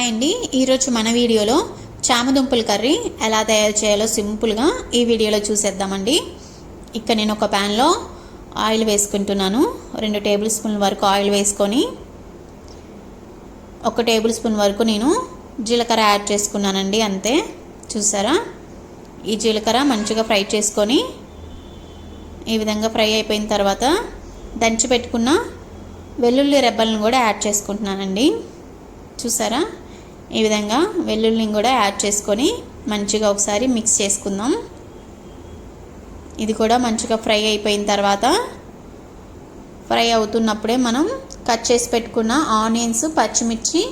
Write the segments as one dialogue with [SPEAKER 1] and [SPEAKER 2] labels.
[SPEAKER 1] Hi అండి, ఈరోజు మన వీడియోలో చామదుంపల కర్రీ ఎలా తయారు చేయాలో సింపుల్గా ఈ వీడియోలో చూసేద్దామండి. ఇక్కడ నేను ఒక ప్యాన్లో ఆయిల్ వేసుకుంటున్నాను. 2 టేబుల్ స్పూన్ల వరకు ఆయిల్ వేసుకొని 1 టేబుల్ స్పూన్ వరకు నేను జీలకర్ర యాడ్ చేసుకున్నానండి. అంతే, చూసారా? ఈ జీలకర్ర మంచిగా ఫ్రై చేసుకొని ఈ విధంగా ఫ్రై అయిపోయిన తర్వాత దంచి పెట్టుకున్న వెల్లుల్లి రెబ్బలను కూడా యాడ్ చేసుకుంటున్నానండి. చూసారా? ఈ విధంగా వెల్లుల్లిని కూడా యాడ్ చేసుకొని మంచిగా ఒకసారి మిక్స్ చేసుకుందాం. ఇది కూడా మంచిగా ఫ్రై అయిపోయిన తర్వాత ఫ్రై అవుతున్నప్పుడే మనం కట్ చేసి పెట్టుకున్న ఆనియన్స్, పచ్చిమిర్చి,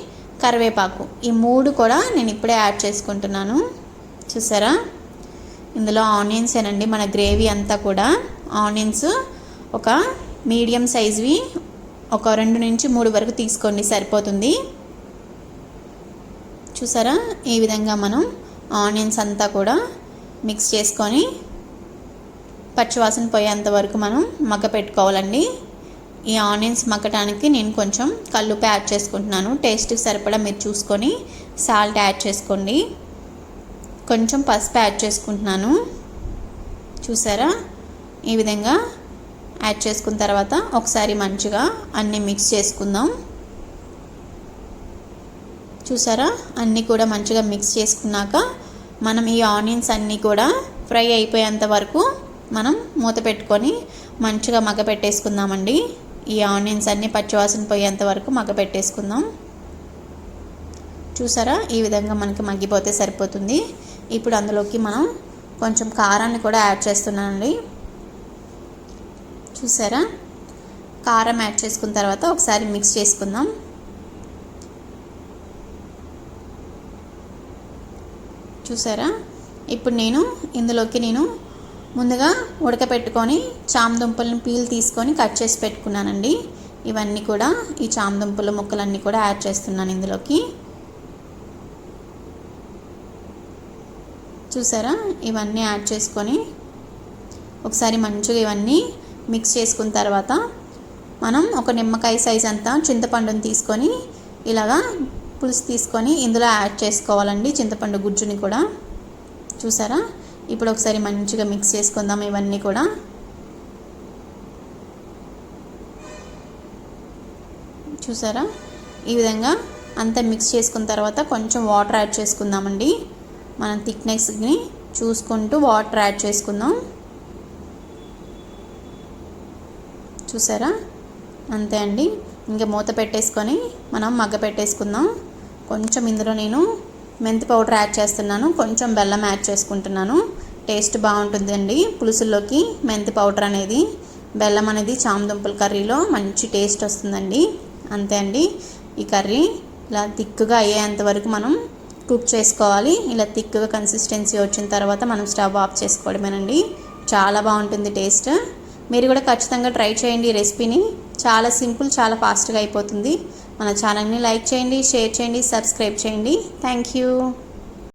[SPEAKER 1] కరివేపాకు ఈ 3 కూడా నేను ఇప్పుడే యాడ్ చేసుకుంటున్నాను. చూసారా? ఇందులో ఆనియన్స్ ఏనండి మన గ్రేవీ అంతా కూడా. ఆనియన్స్ ఒక మీడియం సైజువి ఒక 2 నుంచి 3 వరకు తీసుకోండి, సరిపోతుంది. చూసారా? ఈ విధంగా మనం ఆనియన్స్ అంతా కూడా మిక్స్ చేసుకొని పచ్చివాసన పోయేంత వరకు మనం మగ్గ పెట్టుకోవాలండి. ఈ ఆనియన్స్ మగ్గటానికి నేను కొంచెం కల్లుప్పు యాడ్ చేసుకుంటున్నాను. టేస్ట్కి సరిపడా మీరు చూసుకొని సాల్ట్ యాడ్ చేసుకోండి. కొంచెం పసుపు యాడ్ చేసుకుంటున్నాను. చూసారా? ఈ విధంగా యాడ్ చేసుకున్న తర్వాత ఒకసారి మంచిగా అన్నీ మిక్స్ చేసుకుందాం. చూసారా? అన్నీ కూడా మంచిగా మిక్స్ చేసుకున్నాక మనం ఈ ఆనియన్స్ అన్నీ కూడా ఫ్రై అయిపోయేంత వరకు మనం మూత పెట్టుకొని మంచిగా మగ్గ పెట్టేసుకుందామండి. ఈ ఆనియన్స్ అన్నీ పచ్చివాసన పోయేంత వరకు మగ్గ పెట్టేసుకుందాం. చూసారా? ఈ విధంగా మనకి మగ్గిపోతే సరిపోతుంది. ఇప్పుడు అందులోకి మనం కొంచెం కారాన్ని కూడా యాడ్ చేస్తున్నానండి. చూసారా? కారం యాడ్ చేసుకున్న తర్వాత ఒకసారి మిక్స్ చేసుకుందాం. చూసారా? ఇప్పుడు ఇందులోకి నేను ముందుగా ఉడకపెట్టుకొని చామదుంపలను పీల్ తీసుకొని కట్ చేసి పెట్టుకున్నానండి. ఇవన్నీ కూడా ఈ చామదుంపల ముక్కలన్నీ కూడా యాడ్ చేస్తున్నాను ఇందులోకి. చూసారా? ఇవన్నీ యాడ్ చేసుకొని ఒకసారి మంచిగా ఇవన్నీ మిక్స్ చేసుకున్న తర్వాత మనం ఒక నిమ్మకాయ సైజ్ అంతా చింతపండుని తీసుకొని ఇలాగా పులుసు తీసుకొని ఇందులో యాడ్ చేసుకోవాలండి, చింతపండు గుజ్జుని కూడా. చూసారా? ఇప్పుడు ఒకసారి మంచిగా మిక్స్ చేసుకుందాం ఇవన్నీ కూడా. చూసారా? ఈ విధంగా అంతా మిక్స్ చేసుకున్న తర్వాత కొంచెం వాటర్ యాడ్ చేసుకుందామండి. మనం థిక్నెస్ని చూసుకుంటూ వాటర్ యాడ్ చేసుకుందాం. చూసారా? అంతే అండి. ఇంకా మూత పెట్టేసుకొని మనం మగ్గ పెట్టేసుకుందాం. కొంచెం ఇందులో నేను మెంతి పౌడర్ యాడ్ చేస్తున్నాను, కొంచెం బెల్లం యాడ్ చేసుకుంటున్నాను. టేస్ట్ బాగుంటుందండి పులుసుల్లోకి మెంతి పౌడర్ అనేది. బెల్లం అనేది చామదుంపల కర్రీలో మంచి టేస్ట్ వస్తుందండి. అంతే అండి. ఈ కర్రీ ఇలా థిక్గా అయ్యేంత వరకు మనం కుక్ చేసుకోవాలి. ఇలా థిక్గా కన్సిస్టెన్సీ వచ్చిన తర్వాత మనం స్టవ్ ఆఫ్ చేసుకోవడమేనండి. చాలా బాగుంటుంది టేస్ట్. మీరు కూడా ఖచ్చితంగా ట్రై చేయండి ఈ రెసిపీని. చాలా సింపుల్, చాలా ఫాస్ట్గా అయిపోతుంది. మన ఛానల్ని లైక్ చేయండి, షేర్ చేయండి, సబ్స్క్రైబ్ చేయండి. Thank you.